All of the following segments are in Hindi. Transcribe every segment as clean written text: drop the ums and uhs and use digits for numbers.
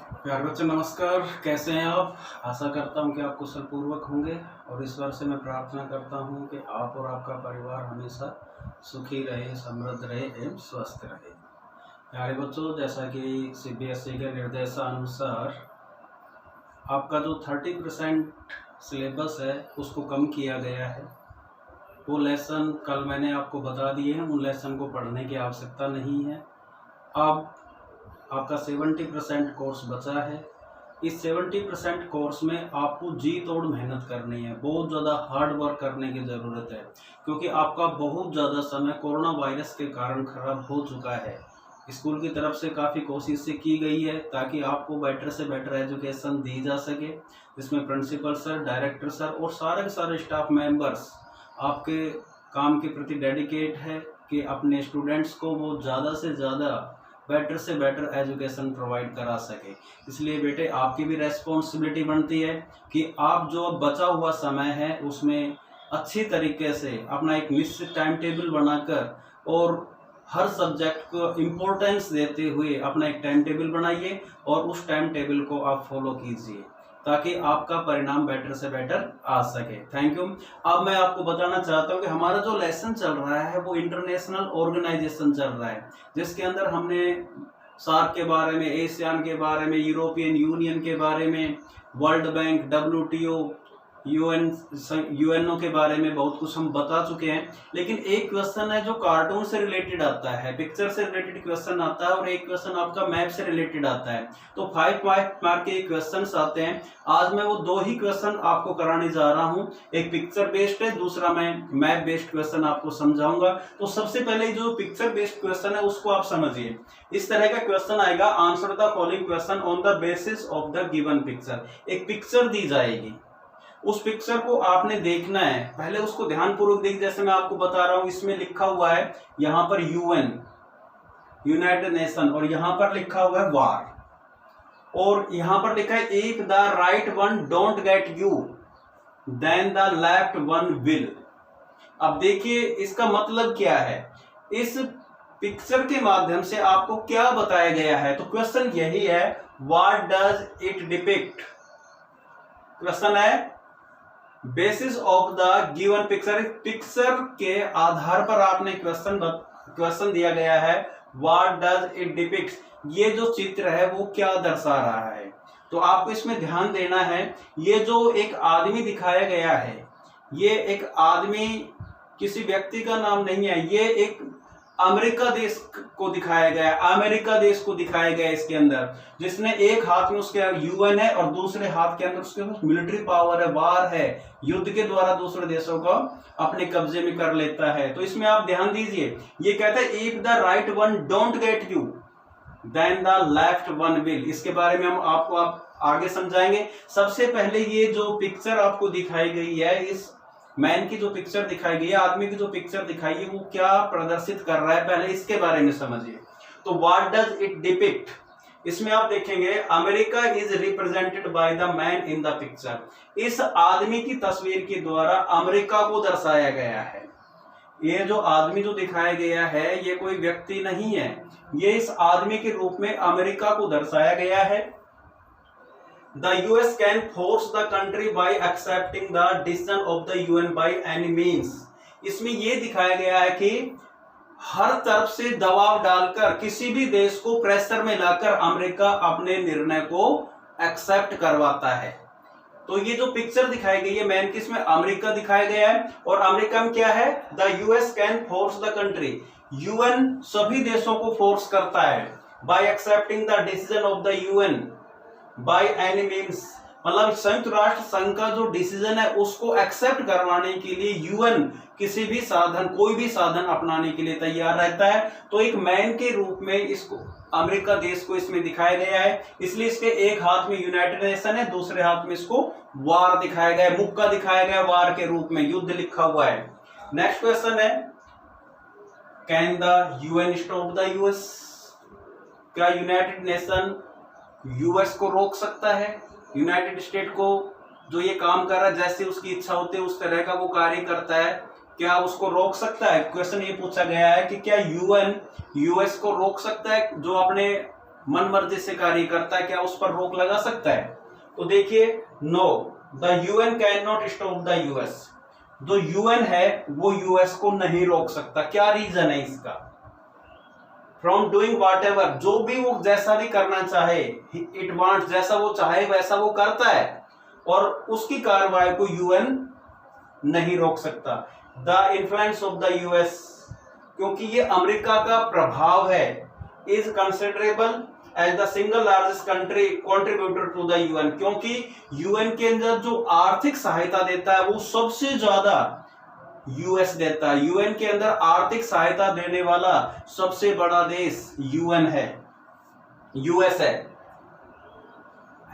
प्यारे बच्चे नमस्कार। कैसे हैं आप? आशा करता हूं कि आप कुशल पूर्वक होंगे और ईश्वर से मैं प्रार्थना करता हूं कि आप और आपका परिवार हमेशा सुखी रहे, समृद्ध रहे एवं स्वस्थ रहे। प्यारे बच्चों, जैसा कि सीबीएसई के निर्देशानुसार आपका जो 30% सिलेबस है उसको कम किया गया है। वो लेसन कल मैंने आपको बता दिए हैं, उन लेसन को पढ़ने की आवश्यकता नहीं है। अब आपका 70% कोर्स बचा है। इस 70% कोर्स में आपको जी तोड़ मेहनत करनी है, बहुत ज़्यादा हार्ड वर्क करने की ज़रूरत है, क्योंकि आपका बहुत ज़्यादा समय कोरोना वायरस के कारण खराब हो चुका है। स्कूल की तरफ से काफ़ी कोशिशें की गई है ताकि आपको बेटर से बेटर एजुकेशन दी जा सके, जिसमें प्रिंसिपल सर, डायरेक्टर सर और सारे के सारे स्टाफ मेंबर्स आपके काम के प्रति डेडिकेट है कि अपने स्टूडेंट्स को वो ज़्यादा से ज़्यादा बेटर से बेटर एजुकेशन प्रोवाइड करा सके। इसलिए बेटे आपकी भी रेस्पॉन्सिबिलिटी बनती है कि आप जो बचा हुआ समय है उसमें अच्छी तरीके से अपना एक निश्चित टाइम टेबल बनाकर और हर सब्जेक्ट को इम्पोर्टेंस देते हुए अपना एक टाइम टेबल बनाइए और उस टाइम टेबल को आप फॉलो कीजिए ताकि आपका परिणाम बेटर से बेटर आ सके। Thank you. अब मैं आपको बताना चाहता हूँ कि हमारा जो लेसन चल रहा है वो इंटरनेशनल ऑर्गेनाइजेशन चल रहा है, जिसके अंदर हमने सार्क के बारे में, एशियान के बारे में, यूरोपियन यूनियन के बारे में, वर्ल्ड बैंक, डब्ल्यूटीओ, यूएनओ के बारे में बहुत कुछ हम बता चुके हैं। लेकिन एक क्वेश्चन है जो कार्टून से रिलेटेड आता है, पिक्चर से रिलेटेड क्वेश्चन आता है, और एक क्वेश्चन आपका मैप से रिलेटेड आता है। तो 5 मार्क के क्वेश्चन आते हैं। आज मैं वो 2 ही क्वेश्चन आपको कराने जा रहा हूँ, एक पिक्चर बेस्ड है, दूसरा मैं मैप बेस्ड क्वेश्चन आपको समझाऊंगा। तो सबसे पहले जो पिक्चर बेस्ड क्वेश्चन है उसको आप समझिए। इस तरह का क्वेश्चन आएगा, answer the following question on the basis of the given picture. एक पिक्चर दी जाएगी, उस पिक्चर को आपने देखना है। पहले उसको ध्यानपूर्वक देख, जैसे मैं आपको बता रहा हूं, इसमें लिखा हुआ है यहां पर यूएन, यूनाइटेड नेशन, और यहां पर लिखा हुआ है वार, और यहां पर लिखा है if the right one don't get you then the left one will. अब देखिए इसका मतलब क्या है। इस पिक्चर के माध्यम से आपको क्या बताया गया है? तो क्वेश्चन यही है, what does it depict. Question है basis of the given picture, picture के आधार पर आपने क्वेश्चन दिया गया है, व्हाट डज इट डिपिक्ट, ये जो चित्र है वो क्या दर्शा रहा है। तो आपको इसमें ध्यान देना है, ये जो एक आदमी दिखाया गया है, ये एक आदमी किसी व्यक्ति का नाम नहीं है, ये एक अमेरिका देश को दिखाया गया है, अमेरिका देश को दिखाया गया है इसके अंदर, जिसने एक हाथ में उसके यूएन है और दूसरे हाथ के अंदर उसके पास मिलिट्री पावर है, वार है, युद्ध के द्वारा दूसरे देशों को अपने कब्जे में कर लेता है। तो इसमें आप ध्यान दीजिए, ये कहता है if the right one don't get you then the left one will. इसके बारे में हम आपको आगे समझाएंगे। सबसे पहले ये जो पिक्चर आपको दिखाई गई है, इस मैन की जो पिक्चर दिखाई गई है, आदमी की जो पिक्चर दिखाई है, वो क्या प्रदर्शित कर रहा है, पहले इसके बारे में समझिए। तो व्हाट डज इट डिपिक्ट, इसमें आप देखेंगे America is represented by the man in the picture. इस आदमी की तस्वीर के द्वारा अमेरिका को दर्शाया गया है। ये जो आदमी जो दिखाया गया है ये कोई व्यक्ति नहीं है, ये इस आदमी के रूप में अमेरिका को दर्शाया गया है। The US can force the country by accepting the decision of the UN by any means। इसमें यह दिखाया गया है कि हर तरफ से दबाव डालकर किसी भी देश को प्रेशर में लाकर अमेरिका अपने निर्णय को एक्सेप्ट करवाता है। तो ये जो पिक्चर दिखाई गई है मैन की, इसमें अमेरिका दिखाया गया है, और अमेरिका में क्या है, the US can force the country, UN सभी देशों को फोर्स करता है, bye accepting the decision of the UN by any means, मतलब संयुक्त राष्ट्र संघ का जो डिसीजन है उसको एक्सेप्ट करवाने के लिए यूएन किसी भी साधन, कोई भी साधन अपनाने के लिए तैयार रहता है। तो एक मैन के रूप में इसको अमेरिका देश को इसमें दिखाया गया है, इसलिए इसके एक हाथ में यूनाइटेड नेशन है, दूसरे हाथ में इसको वार दिखाया गया है, मुक्का दिखाया गया वार के रूप में, युद्ध लिखा हुआ है। नेक्स्ट क्वेश्चन है, can the UN stop the US, क्या यूनाइटेड नेशन यूएस को रोक सकता है? यूनाइटेड स्टेट को जो ये काम कर रहा है, जैसे उसकी इच्छा होती है उस तरह का वो कार्य करता है, क्या उसको रोक सकता है? क्वेश्चन ये पूछा गया है कि क्या यूएन यूएस को रोक सकता है जो अपने मन मर्जी से कार्य करता है, क्या उस पर रोक लगा सकता है? तो देखिए, no, the UN can not stop the US. जो यूएन है वो यूएस को नहीं रोक सकता। क्या रीजन है इसका? फ्रॉम डूइंग वॉट एवर, जो भी वो जैसा भी करना चाहे, इट वांट्स, जैसा वो चाहे वैसा वो करता है, और उसकी कार्रवाई को यूएन नहीं रोक सकता। The influence of the US, क्योंकि ये अमेरिका का प्रभाव है, is considerable as the single largest country contributor to the UN, क्योंकि यूएन के अंदर जो आर्थिक सहायता देता है वो सबसे ज्यादा यूएस देता है। यूएन के अंदर आर्थिक सहायता देने वाला सबसे बड़ा देश यूएन है, यूएस है।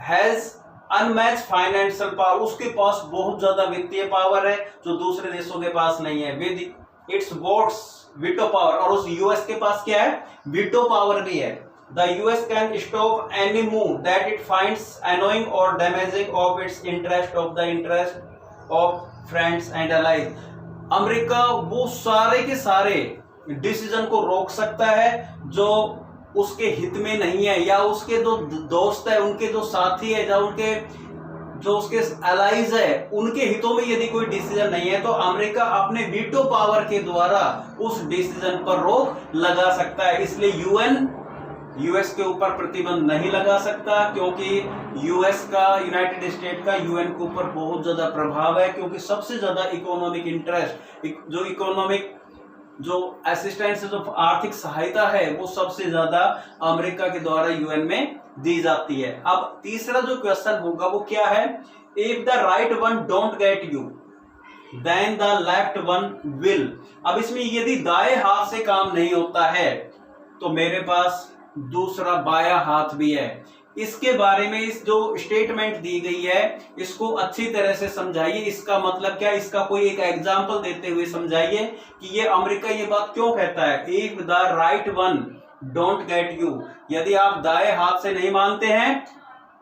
हैज अनमैच फाइनेंशियल पावर, उसके पास बहुत ज्यादा वित्तीय पावर है जो दूसरे देशों के पास नहीं है। With its votes veto power, और उस यूएस के पास क्या है? वीटो पावर भी है। The US can stop any move that it finds annoying और damaging of its interest of friends and allies. America वो सारे के सारे डिसीजन को रोक सकता है जो उसके हित में नहीं है, या उसके जो दोस्त है, उनके जो साथी है, या उनके जो उसके अलाइज है, उनके हितों में यदि कोई डिसीजन नहीं है तो अमेरिका अपने वीटो पावर के द्वारा उस डिसीजन पर रोक लगा सकता है। इसलिए यूएन यूएस के ऊपर प्रतिबंध नहीं लगा सकता, क्योंकि यूएस का, यूनाइटेड स्टेट का यूएन के ऊपर बहुत ज्यादा प्रभाव है, क्योंकि सबसे ज्यादा इकोनॉमिक इंटरेस्ट, जो इकोनॉमिक जो असिस्टेंस, जो आर्थिक सहायता है, वो सबसे ज्यादा अमेरिका के द्वारा यूएन में दी जाती है। अब तीसरा जो क्वेश्चन होगा वो क्या है? If the right one don't get you then the left one will. अब इसमें यदि दाएं हाथ से काम नहीं होता है तो मेरे पास दूसरा बायां हाथ भी है। इसके बारे में इस जो स्टेटमेंट दी गई है इसको अच्छी तरह से समझाइए। इसका मतलब क्या? इसका कोई एक एग्जांपल देते हुए समझाइए कि ये अमेरिका ये बात क्यों कहता है। If the right one don't get you, यदि आप दाएं हाथ से नहीं मानते हैं,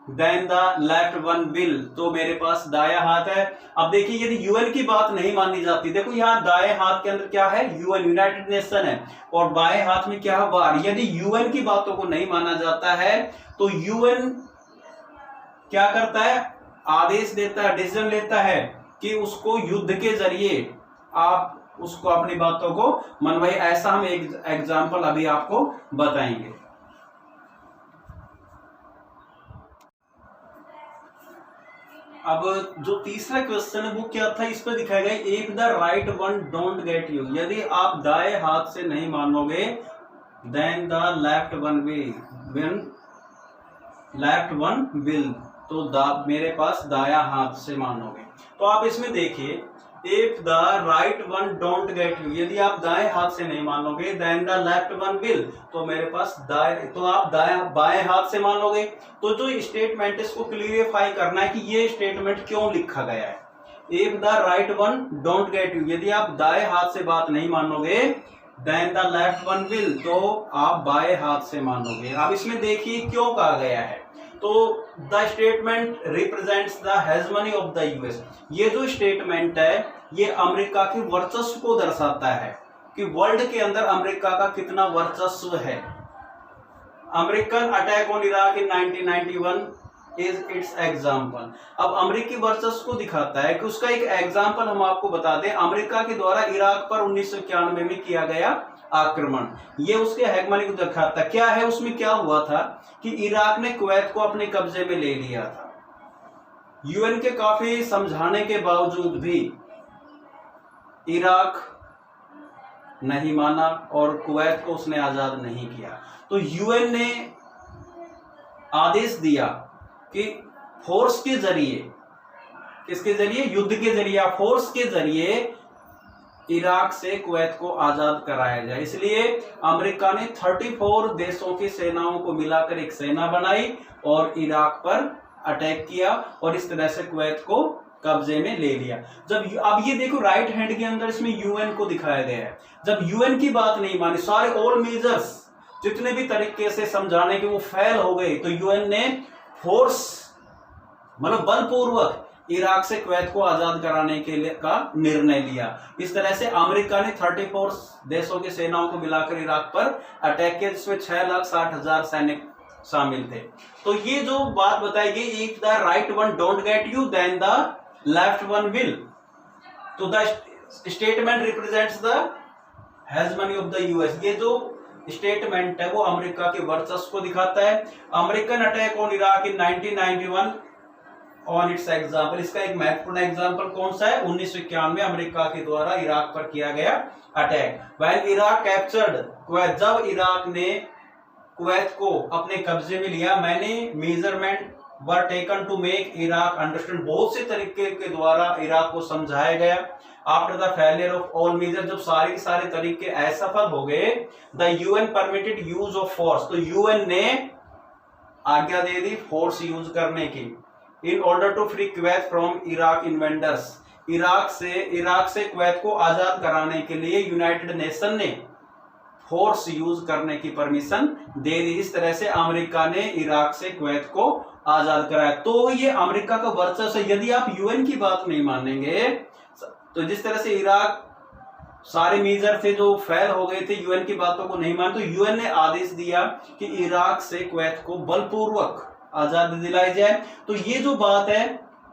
then the left one will, तो मेरे पास दाया हाथ है। अब देखिए, यदि यूएन की बात नहीं मानी जाती, देखो यहाँ दाएं हाथ के अंदर क्या है? यूएन, यूनाइटेड नेशन है, और बाएं हाथ में क्या है? वार। यदि यूएन की बातों को नहीं माना जाता है तो यूएन क्या करता है? आदेश देता है, डिसीजन लेता है कि उसको युद्ध के जरिए आप उसको अपनी बातों को मनवाइए। ऐसा हम एक एग्जाम्पल अभी आपको बताएंगे। अब जो तीसरा क्वेश्चन है वो क्या था? इस पर दिखाया गया if the right one don't get you, यदि आप दाएं हाथ से नहीं मानोगे, then the left one will, तो मेरे पास दाया हाथ से मानोगे। तो आप इसमें देखिए, if the right one don't get you, यदि आप दाएं हाथ से नहीं मानोगे, then the left one will, तो मेरे पास तो आप बाएं हाथ से मानोगे। तो जो स्टेटमेंट इसको क्लियरिफाई करना है कि ये स्टेटमेंट क्यों लिखा गया है। If the right one don't get you, यदि आप दाएं हाथ से बात नहीं मानोगे, then the left one will, तो आप बाएं हाथ से मानोगे। अब इसमें देखिए क्यों कहा गया है। तो the statement represents the hegemony of the US, ये जो स्टेटमेंट है ये अमेरिका के वर्चस्व को दर्शाता है कि वर्ल्ड के अंदर अमेरिका का कितना वर्चस्व है। American attack on Iraq in 1991 is it's example. अब अमेरिकी वर्चस्व को दिखाता है कि उसका एक एग्जाम्पल हम आपको बता दें। अमेरिका के द्वारा इराक पर 1991 में किया गया आक्रमण, ये उसके हेगमनी को दिखाता है। क्या है उसमें? क्या हुआ था कि इराक ने कुवैत को अपने कब्जे में ले लिया था। यूएन के काफी समझाने के बावजूद भी इराक नहीं माना और कुवैत को उसने आजाद नहीं किया। तो यूएन ने आदेश दिया कि फोर्स के जरिए, किसके जरिए? युद्ध के जरिए, फोर्स के जरिए इराक से कुवैत को आजाद कराया जाए। इसलिए अमेरिका ने 34 देशों की सेनाओं को मिलाकर एक सेना बनाई और इराक पर अटैक किया और इस तरह से कुवैत को कब्जे में ले लिया। जब अब ये देखो राइट हैंड के अंदर इसमें यूएन को दिखाया गया है। जब यूएन की बात नहीं मानी, सारे ऑल मेजर्स जितने भी तरीके से समझाने के वो फेल हो गए, तो यूएन ने फोर्स मतलब बलपूर्वक इराक से कुवैत को आजाद कराने के लिए का निर्णय लिया। इस तरह से अमेरिका ने 34 देशों की सेनाओं को मिलाकर इराक पर अटैक किया, जिसमें 6,60,000 सैनिक शामिल थे। तो ये जो बात बताई गई, if the right one don't get you then the left one will, तो the statement represents the hegemony of the US. ये जो स्टेटमेंट है वो अमेरिका के वर्चस्व को दिखाता है। American attack on Iraq in 1991 on it's example, इसका एक महत्वपूर्ण एग्जाम्पल कौन सा है? 1991 में अमेरिका के द्वारा इराक पर किया गया attack. When Iraq captured Kuwait, जब इराक ने कुवैत को अपने कब्जे में लिया, मैंने measurement were taken to make Iraq understand, बहुत से तरीके के द्वारा इराक को समझाया गया। After the failure of all major, जब सारे तरीके असफल हो गए, the UN permitted use of force, तो यूएन ने आज्ञा दे दी फोर्स यूज करने की। In order to free Kuwait from Iraq इन्वेंडर्स, Iraq से कुवैत को आजाद कराने के लिए यूनाइटेड नेशन ने फोर्स यूज करने की परमिशन दे दी। इस तरह से अमेरिका ने इराक से कुवैत को आजाद कराया। तो ये अमेरिका का वर्चस्व है। यदि आप यूएन की बात नहीं मानेंगे, तो जिस तरह से इराक सारे मेजर थे जो फेल हो गए थे, यूएन की बातों को नहीं मान, तो यूएन ने आदेश दिया कि इराक से कुवैत को बलपूर्वक आजादी दिलाई जाए। तो ये जो बात है,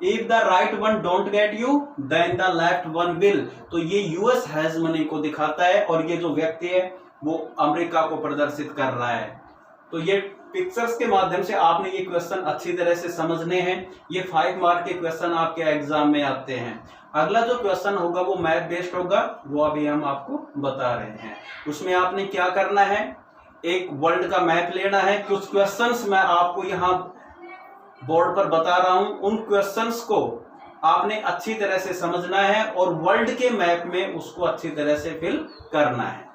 if the right one don't get you then the left one will, तो ये यूएस हेजमनी को दिखाता है और ये जो व्यक्ति है वो अमेरिका को प्रदर्शित कर रहा है। तो ये पिक्चर्स के माध्यम से आपने ये क्वेश्चन अच्छी तरह से समझने हैं। ये 5 मार्क के क्वेश्चन आपके एग्जाम में आते हैं। अगला जो क्वेश्चन होगा वो मैथ बेस्ड होगा, वो अभी हम आपको बता रहे हैं। उसमें आपने क्या करना है, एक वर्ल्ड का मैप लेना है। कुछ क्वेश्चंस मैं आपको यहाँ बोर्ड पर बता रहा हूं, उन क्वेश्चंस को आपने अच्छी तरह से समझना है और वर्ल्ड के मैप में उसको अच्छी तरह से फिल करना है।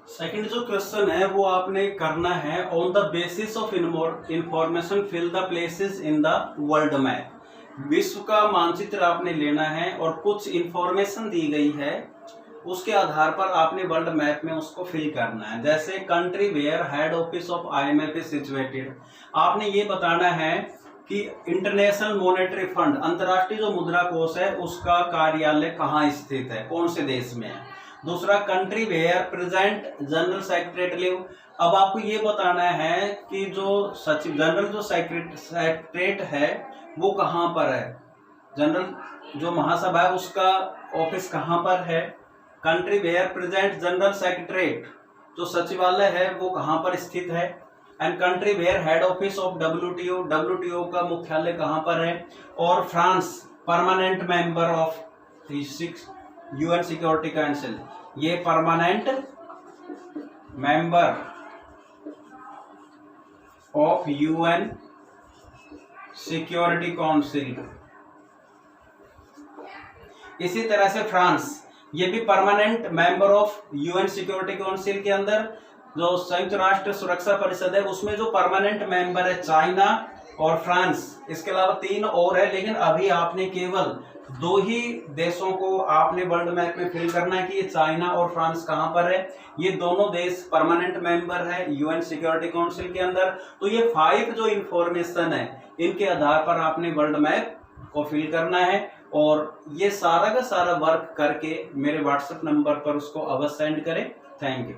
सेकंड जो क्वेश्चन है वो आपने करना है, on the basis of information fill the places in the world map. विश्व का मानचित्र आपने लेना है और कुछ इंफॉर्मेशन दी गई है, उसके आधार पर आपने वर्ल्ड मैप में उसको फिल करना है। जैसे country where head office of IMF is situated, आपने ये बताना है कि इंटरनेशनल मॉनेटरी फंड, अंतर्राष्ट्रीय जो मुद्रा कोष है, उसका कार्यालय कहाँ स्थित है, कौन से देश में है। दूसरा, country where present general secretary live, अब आपको ये बताना है कि जो सचिव जनरल जो सेक्रेटरीट है वो कहाँ पर है, जनरल जो महासभा है उसका ऑफिस कहाँ पर है। Country where present general secretariat, जो सचिवालय है वो कहाँ पर स्थित है। And country where head office of WTO, WTO का मुख्यालय कहाँ पर है। और France permanent member of UN security council, ये permanent member of UN security council. इसी तरह से फ्रांस, ये भी permanent member of UN security council के अंदर जो संयुक्त राष्ट्र सुरक्षा परिषद है उसमें जो परमानेंट मेंबर है चाइना और फ्रांस, इसके अलावा 3 और है, लेकिन अभी आपने केवल 2 ही देशों को आपने वर्ल्ड मैप में फिल करना है कि ये चाइना और फ्रांस कहाँ पर है। ये दोनों देश परमानेंट मेंबर है यूएन सिक्योरिटी काउंसिल के अंदर। तो ये 5 जो इंफॉर्मेशन है इनके आधार पर आपने वर्ल्ड मैप को फिल करना है और ये सारा का सारा वर्क करके मेरे व्हाट्सएप नंबर पर उसको अवश्य सेंड करें। Thank you.